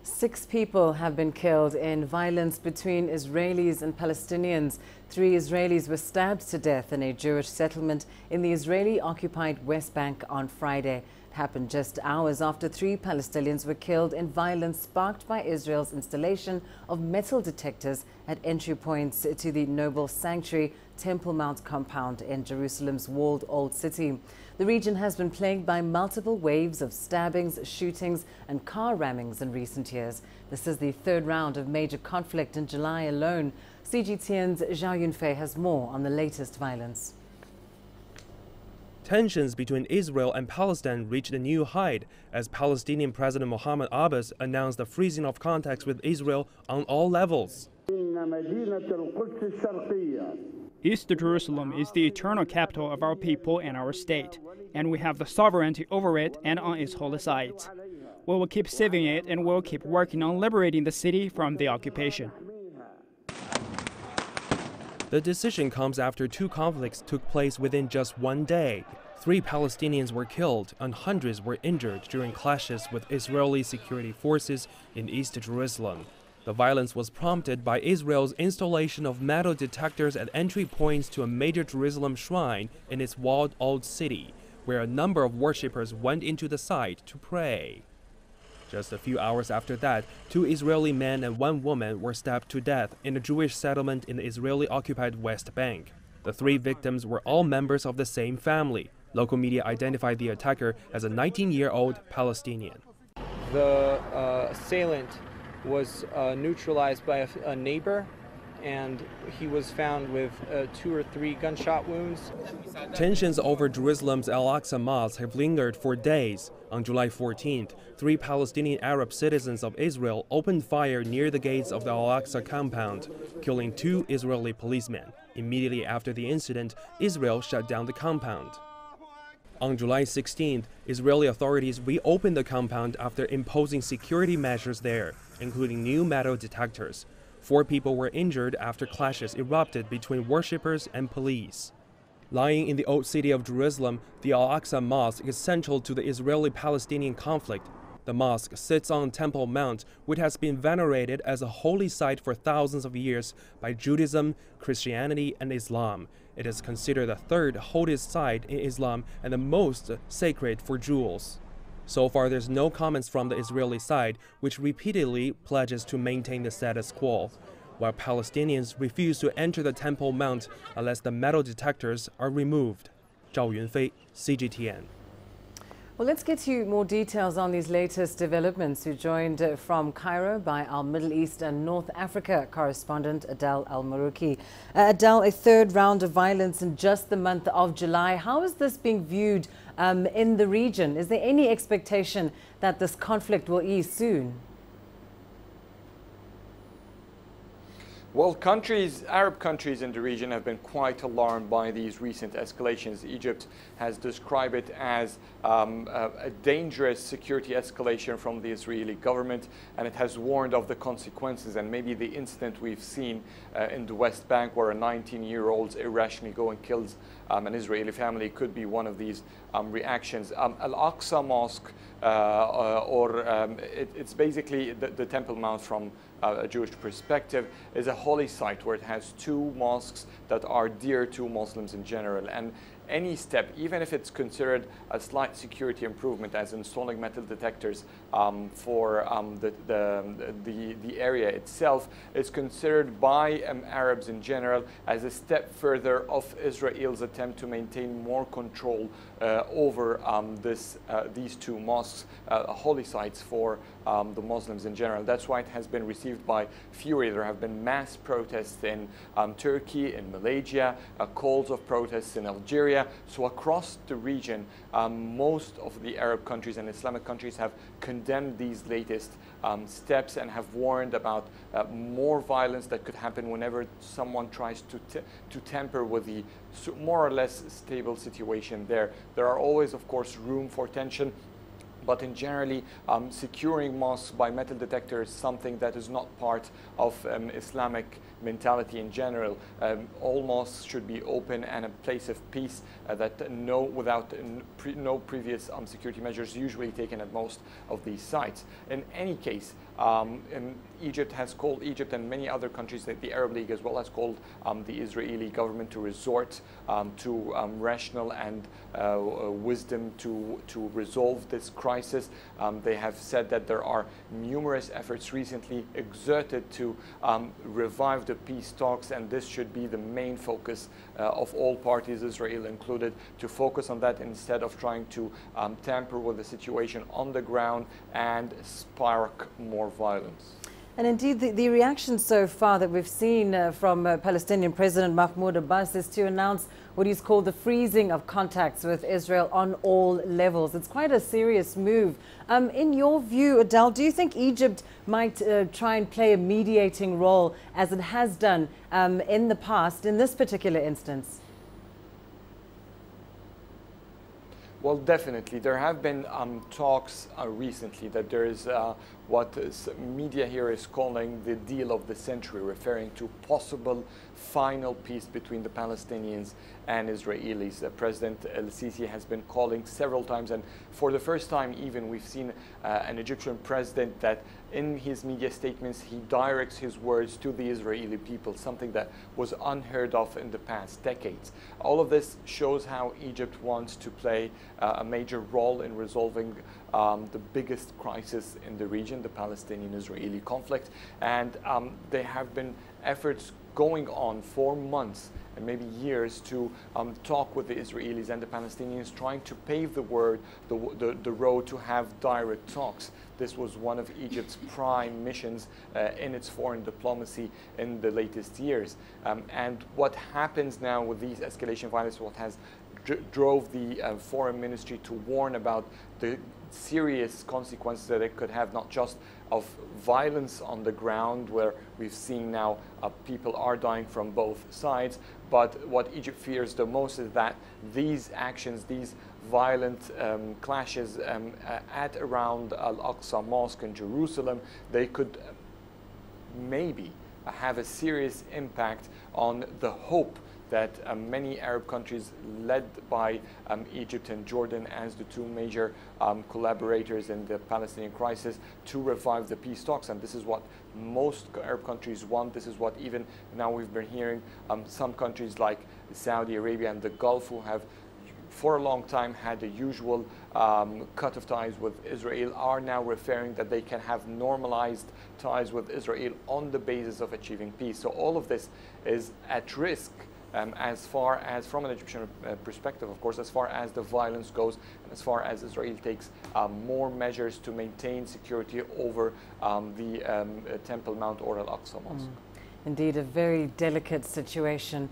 6 people have been killed in violence between Israelis and Palestinians. 3 Israelis were stabbed to death in a Jewish settlement in the Israeli-occupied West Bank on Friday. It happened just hours after 3 Palestinians were killed in violence sparked by Israel's installation of metal detectors at entry points to the Noble Sanctuary Temple Mount compound in Jerusalem's walled Old City. The region has been plagued by multiple waves of stabbings, shootings and car-rammings in recent years. This is the 3rd round of major conflict in July alone. CGTN's Zhao Yunfei has more on the latest violence. Tensions between Israel and Palestine reached a new height as Palestinian President Mahmoud Abbas announced the freezing of contacts with Israel on all levels. East Jerusalem is the eternal capital of our people and our state, and we have the sovereignty over it and on its holy sites. We will keep saving it and we'll keep working on liberating the city from the occupation. The decision comes after 2 conflicts took place within just 1 day. 3 Palestinians were killed and hundreds were injured during clashes with Israeli security forces in East Jerusalem. The violence was prompted by Israel's installation of metal detectors at entry points to a major Jerusalem shrine in its walled old city, where a number of worshippers went into the site to pray. Just a few hours after that, 2 Israeli men and 1 woman were stabbed to death in a Jewish settlement in the Israeli-occupied West Bank. The 3 victims were all members of the same family. Local media identified the attacker as a 19-year-old Palestinian. The assailant was neutralized by a neighbor, and he was found with 2 or 3 gunshot wounds. Tensions over Jerusalem's Al-Aqsa Mosque have lingered for days. On July 14th, 3 Palestinian Arab citizens of Israel opened fire near the gates of the Al-Aqsa compound, killing 2 Israeli policemen. Immediately after the incident, Israel shut down the compound. On July 16th, Israeli authorities reopened the compound after imposing security measures there, including new metal detectors. 4 people were injured after clashes erupted between worshippers and police. Lying in the old city of Jerusalem, the Al-Aqsa Mosque is central to the Israeli-Palestinian conflict. The mosque sits on Temple Mount, which has been venerated as a holy site for thousands of years by Judaism, Christianity, and Islam. It is considered the 3rd holiest site in Islam and the most sacred for Jews. So far, there's no comments from the Israeli side, which repeatedly pledges to maintain the status quo, while Palestinians refuse to enter the Temple Mount unless the metal detectors are removed. Zhao Yunfei, CGTN. Well, let's get you more details on these latest developments. We're joined from Cairo by our Middle East and North Africa correspondent, Adel Al-Marouki. Adel, a 3rd round of violence in just the month of July. How is this being viewed in the region? Is there any expectation that this conflict will ease soon? Well, Arab countries in the region have been quite alarmed by these recent escalations. Egypt has described it as a dangerous security escalation from the Israeli government, and it has warned of the consequences. And maybe the incident we've seen in the West Bank, where a 19-year-old irrationally goes and kills an Israeli family, could be one of these reactions. Al-Aqsa Mosque, it's basically the Temple Mount from a Jewish perspective, is a holy site where it has 2 mosques that are dear to Muslims in general. And any step, even if it's considered a slight security improvement, as installing metal detectors for the area itself, is considered by Arabs in general as a step further of Israel's attempt to maintain more control over these 2 mosques, holy sites for the Muslims in general. That's why it has been received by fury. There have been mass protests in Turkey, in Malaysia, calls of protests in Algeria. So across the region, most of the Arab countries and Islamic countries have condemned these latest steps and have warned about more violence that could happen whenever someone tries to tamper with the more or less stable situation there. There are always, of course, room for tension. But in generally, securing mosques by metal detector is something that is not part of Islamic mentality in general. All mosques should be open and a place of peace without no previous security measures usually taken at most of these sites. In any case, Egypt and many other countries, like the Arab League as well, has called the Israeli government to resort to rational and wisdom to resolve this crisis. They have said that there are numerous efforts recently exerted to revive the peace talks, and this should be the main focus of all parties, Israel included, to focus on that instead of trying to tamper with the situation on the ground and spark more violence. And indeed, the reaction so far that we've seen from Palestinian President Mahmoud Abbas is to announce what he's called the freezing of contacts with Israel on all levels. It's quite a serious move. In your view, Adel, do you think Egypt might try and play a mediating role as it has done in the past in this particular instance? Well, definitely. There have been talks recently that there is what media here is calling the deal of the century, referring to possible final peace between the Palestinians and Israelis. President El-Sisi has been calling several times, and for the first time even we've seen an Egyptian president that in his media statements he directs his words to the Israeli people, something that was unheard of in the past decades. All of this shows how Egypt wants to play a major role in resolving the biggest crisis in the region, the Palestinian-Israeli conflict, and there have been efforts going on for months and maybe years to talk with the Israelis and the Palestinians, trying to pave the road to have direct talks. This was one of Egypt's prime missions in its foreign diplomacy in the latest years. And what happens now with these escalation violence, what has drove the foreign ministry to warn about the serious consequences that it could have, not just of violence on the ground, where we've seen now people are dying from both sides, but what Egypt fears the most is that these actions, these violent clashes at around Al-Aqsa Mosque in Jerusalem, they could maybe have a serious impact on the hope that many Arab countries led by Egypt and Jordan as the two major collaborators in the Palestinian crisis to revive the peace talks. And this is what most Arab countries want. This is what even now we've been hearing some countries like Saudi Arabia and the Gulf, who have for a long time had the usual cut of ties with Israel, are now referring that they can have normalized ties with Israel on the basis of achieving peace. So all of this is at risk, as far as, from an Egyptian perspective, of course, as far as the violence goes, and as far as Israel takes more measures to maintain security over the Temple Mount or Al-Aqsa Mosque. Indeed, a very delicate situation.